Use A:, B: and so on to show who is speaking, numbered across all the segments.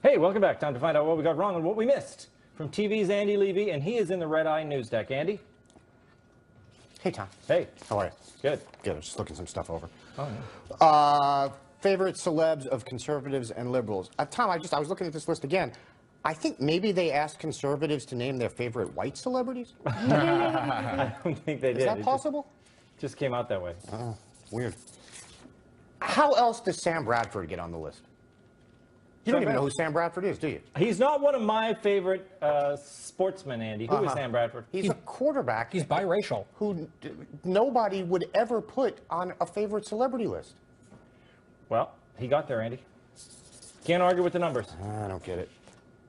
A: Hey, welcome back. Time to find out what we got wrong and what we missed. From TV's Andy Levy, and he is in the Red Eye News Deck. Andy?
B: Hey, Tom.
A: Hey.
B: How are you?
A: Good.
B: Good. I'm just looking some stuff over.
A: Oh, yeah.
B: Favorite celebs of conservatives and liberals. Tom, I was looking at this list again. I think maybe they asked conservatives to name their favorite white celebrities.
A: I don't think they did.
B: Is that possible?
A: Just came out that way.
B: Oh, weird. How else does Sam Bradford get on the list? You don't even know who Sam Bradford is, do you?
A: He's not one of my favorite sportsmen, Andy. Who is Sam Bradford?
B: He's a quarterback.
C: He's biracial.
B: Who nobody would ever put on a favorite celebrity list.
A: Well, he got there, Andy. Can't argue with the numbers.
B: I don't get it.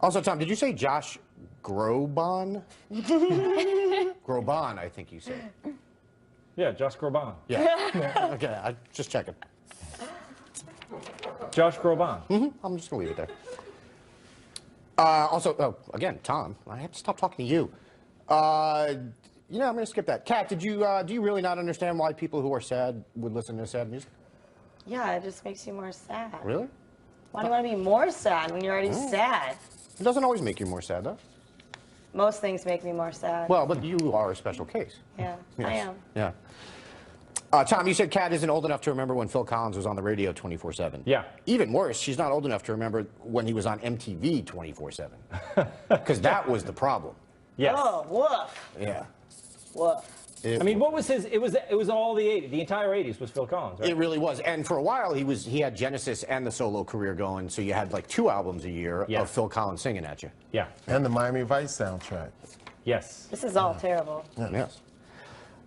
B: Also, Tom, did you say Josh Groban? Groban, I think you said.
A: Yeah, Josh Groban.
B: Yeah. Okay, I just checking.
A: Josh Groban.
B: I'm just gonna leave it there. Also, again, Tom, I have to stop talking to you. I'm gonna skip that. Kat, do you really not understand why people who are sad would listen to sad music?
D: Yeah, it just makes you more sad.
B: Really?
D: Why do you want to be more sad when you're already sad?
B: It doesn't always make you more sad, though.
D: Most things make me more sad.
B: Well, but you are a special case.
D: Yeah,
B: Yes.
D: I am.
B: Yeah. Tom, you said Kat isn't old enough to remember when Phil Collins was on the radio 24/7.
A: Yeah.
B: Even worse, she's not old enough to remember when he was on MTV 24/7. Because that was the problem.
A: Yes.
D: Oh, woof.
B: Yeah.
D: Woof.
A: I mean, what was his? It was all the 80s. The entire 80s was Phil Collins, right?
B: It really was. And for a while, he had Genesis and the solo career going, so you had like 2 albums a year of Phil Collins singing at you.
A: Yeah.
E: And the Miami Vice soundtrack.
A: Yes.
D: This is all terrible.
B: Yes.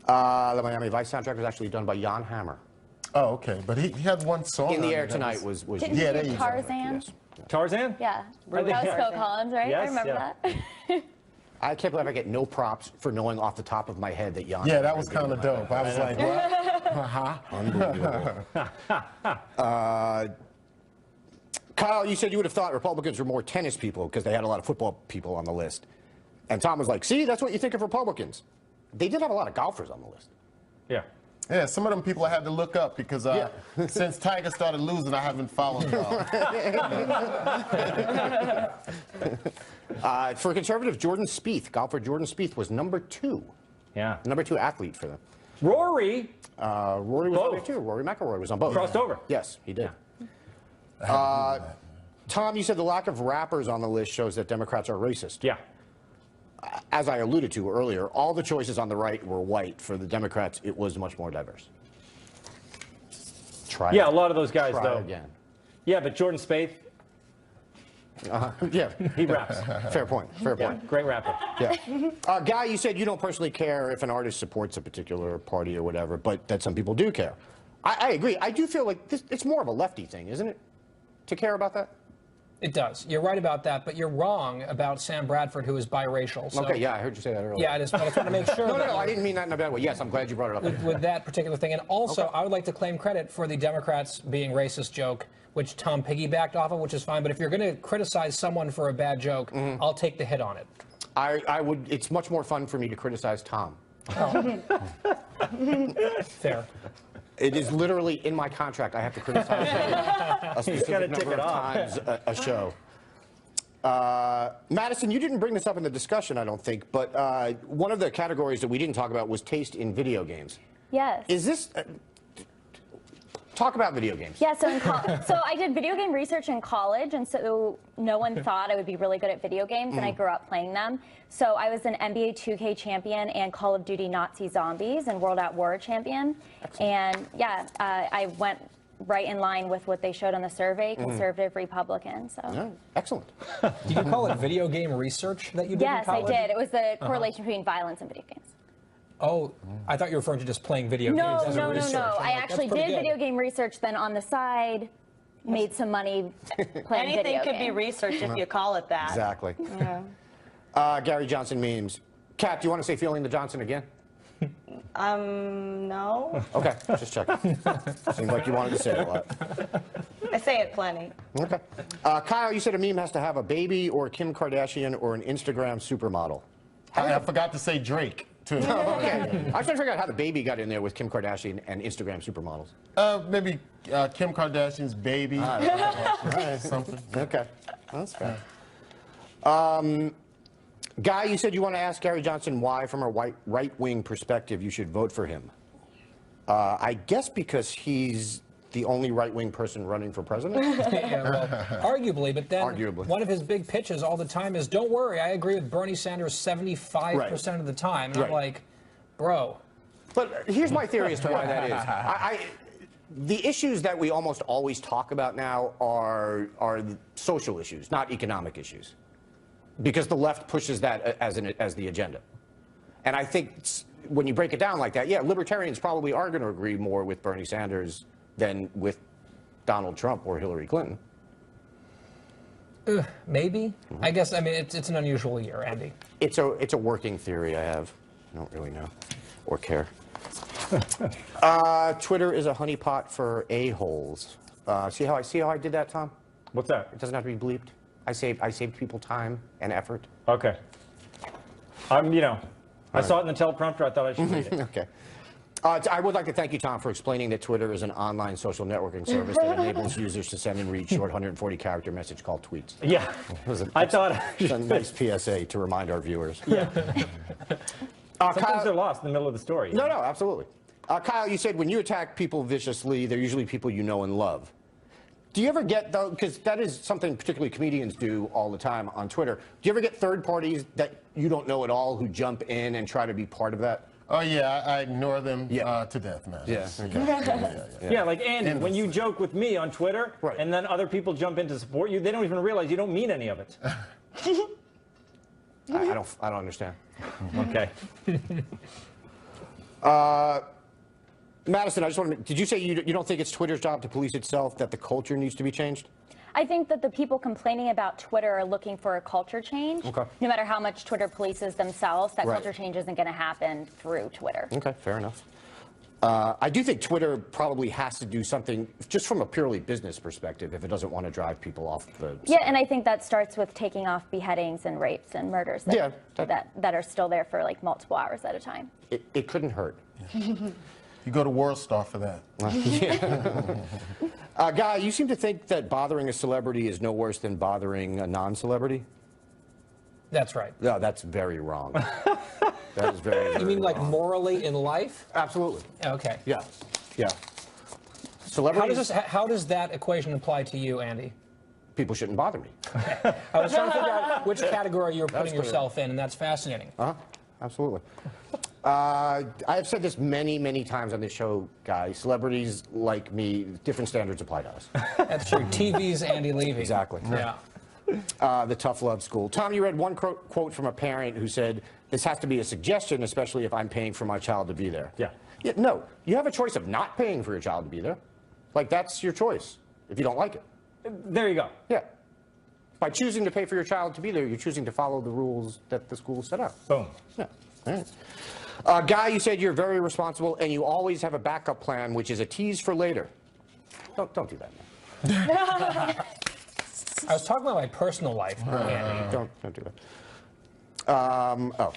B: The Miami Vice soundtrack was actually done by Jan Hammer.
E: Oh, okay. But he had one song.
B: In the
E: on
B: Air
E: it that
B: Tonight was
F: Didn't
E: Yeah,
F: you
E: there
F: do
E: you go.
F: Tarzan?
B: Yes.
A: Tarzan?
F: Yeah.
A: Really?
F: That was
A: Yeah.
F: Phil Collins, right?
A: Yes,
F: I remember
A: yeah.
F: that.
B: I can't believe I get no props for knowing off the top of my head that Jan.
E: Yeah, that was kind of dope. I was like, what?
B: Unbelievable. Kyle, you said you would have thought Republicans were more tennis people because they had a lot of football people on the list. And Tom was like, see, that's what you think of Republicans. They did have a lot of golfers on the list.
A: Yeah.
E: Yeah, some of them people I had to look up because since Tiger started losing, I haven't followed golf.
B: For conservatives, Jordan Spieth, golfer Jordan Spieth was number 2.
A: Yeah.
B: Number 2 athlete for them.
A: Rory.
B: Rory was on there too. Rory McIlroy was on both.
A: Crossed over.
B: Yes, he did. Tom, you said the lack of rappers on the list shows that Democrats are racist.
A: Yeah.
B: As I alluded to earlier, all the choices on the right were white. For the Democrats, it was much more diverse.
A: Yeah, a lot of those guys,
B: Try
A: though.
B: again.
A: Yeah, but Jordan Spieth,
B: Yeah.
A: he raps.
B: Fair point. Fair
A: Yeah,
B: point.
A: great rapper.
B: Yeah. Guy, you said you don't personally care if an artist supports a particular party or whatever, but that some people do care. I agree. I do feel like it's more of a lefty thing, isn't it? To care about that?
C: It does. You're right about that, but you're wrong about Sam Bradford, who is biracial. So,
B: Okay, yeah, I heard you say that earlier.
C: Yeah, I just want to make sure.
B: No, I didn't mean that in a bad way. Yes, I'm glad you brought it up.
C: With that particular thing. And also, I would like to claim credit for the Democrats being racist joke, which Tom piggybacked off of, which is fine. But if you're going to criticize someone for a bad joke, I'll take the hit on it.
B: I would. It's much more fun for me to criticize Tom.
C: Oh. Fair.
B: It is literally in my contract. I have to criticize him a specific number of times a show. Madison, you didn't bring this up in the discussion, I don't think, but one of the categories that we didn't talk about was taste in video games.
F: Yes.
B: Is this... talk about video games.
F: Yeah, so I did video game research in college, and so no one thought I would be really good at video games, and I grew up playing them. So I was an NBA 2K champion and Call of Duty Nazi Zombies and World at War champion. Excellent. And yeah, I went right in line with what they showed on the survey, conservative Republican. So.
B: Yeah, excellent.
C: Did you call it video game research that you did in
F: Yes,
C: college?
F: I did. It was the correlation between violence and video games.
C: Oh, I thought you were referring to just playing video games as a research.
F: No. I
C: Like,
F: actually
C: that's pretty
F: did
C: good.
F: video game research, then on the side, made some money playing
D: Anything
F: video
D: could be
F: games.
D: research if you call it that.
B: Exactly.
D: Yeah.
B: Gary Johnson memes. Kat, do you want to say feeling the Johnson again?
D: No.
B: Okay, just checking. Seemed like you wanted to say it a lot.
D: I say it plenty.
B: Okay. Kyle, you said a meme has to have a baby or Kim Kardashian or an Instagram supermodel.
E: I forgot to say Drake, too.
B: Okay. I was trying to figure out how the baby got in there with Kim Kardashian and Instagram supermodels.
E: Maybe Kim Kardashian's baby. Something.
B: Okay. That's fair. Guy, you said you want to ask Gary Johnson why, from a right-wing perspective, you should vote for him. I guess because he's the only right-wing person running for president?
C: Yeah, well, arguably, but then one of his big pitches all the time is, don't worry, I agree with Bernie Sanders 75% of the time. And I'm like, bro.
B: But here's my theory as to why that is. The issues that we almost always talk about now are social issues, not economic issues, because the left pushes that as the agenda. And I think when you break it down like that, yeah, libertarians probably are going to agree more with Bernie Sanders than with Donald Trump or Hillary Clinton.
C: Maybe. I guess, I mean, it's an unusual year, Andy.
B: It's a working theory I have. I don't really know or care. Twitter is a honeypot for a-holes. See how I did that, Tom?
A: What's that?
B: It doesn't have to be bleeped. I saved people time and effort.
A: Okay. I saw it in the teleprompter. I thought I should read it.
B: Okay. I would like to thank you, Tom, for explaining that Twitter is an online social networking service that enables users to send and read short 140-character message called tweets.
A: Yeah. I thought
B: it's a nice PSA to remind our viewers.
A: Yeah. Sometimes
B: Kyle,
A: they're lost in the middle of the story.
B: No, absolutely. Kyle, you said when you attack people viciously, they're usually people you know and love. Do you ever get, though, because that is something particularly comedians do all the time on Twitter, do you ever get third parties that you don't know at all who jump in and try to be part of that?
E: Oh, yeah, I ignore them to death, man.
B: Yeah.
A: Yeah, like Andy, when you joke with me on Twitter, and then other people jump in to support you, they don't even realize you don't mean any of it.
B: I don't understand.
A: Okay.
B: Madison, I just want to. Did you say you don't think it's Twitter's job to police itself? That the culture needs to be changed?
F: I think that the people complaining about Twitter are looking for a culture change.
B: Okay.
F: No matter how much Twitter polices themselves, that culture change isn't going to happen through Twitter.
B: Okay, fair enough. I do think Twitter probably has to do something just from a purely business perspective if it doesn't want to drive people off the.
F: Yeah, and I think that starts with taking off beheadings and rapes and murders that are still there for like multiple hours at a time.
B: It couldn't hurt.
E: You go to WorldStar for that.
B: Guy, you seem to think that bothering a celebrity is no worse than bothering a non-celebrity?
C: That's right.
B: No, that's very wrong. That is very
C: You mean like
B: wrong.
C: morally in life?
B: Absolutely.
C: Okay.
B: Yeah. Celebrities.
C: How does that equation apply to you, Andy?
B: People shouldn't bother me.
C: I was trying to figure out which category you're putting yourself in, and that's fascinating.
B: Absolutely. I have said this many, many times on this show, guys. Celebrities like me, different standards apply to us.
C: That's true. TV's Andy Levy.
B: Exactly.
C: Yeah.
B: The tough love school. Tom, you read one quote from a parent who said, this has to be a suggestion, especially if I'm paying for my child to be there.
A: Yeah.
B: No, you have a choice of not paying for your child to be there. Like, that's your choice if you don't like it.
A: There you go.
B: Yeah. By choosing to pay for your child to be there, you're choosing to follow the rules that the school set out.
A: Boom.
B: Yeah. All right. Guy, you said you're very responsible and you always have a backup plan, which is a tease for later. Don't do that, man.
C: I was talking about my personal life, Andy.
B: Don't do that.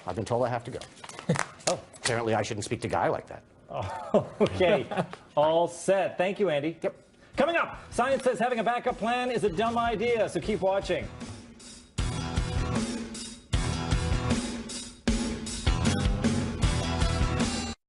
B: I've been told I have to go. Apparently I shouldn't speak to Guy like that.
A: Okay. All set. Thank you, Andy.
B: Yep.
A: Coming up, science says having a backup plan is a dumb idea, so keep watching.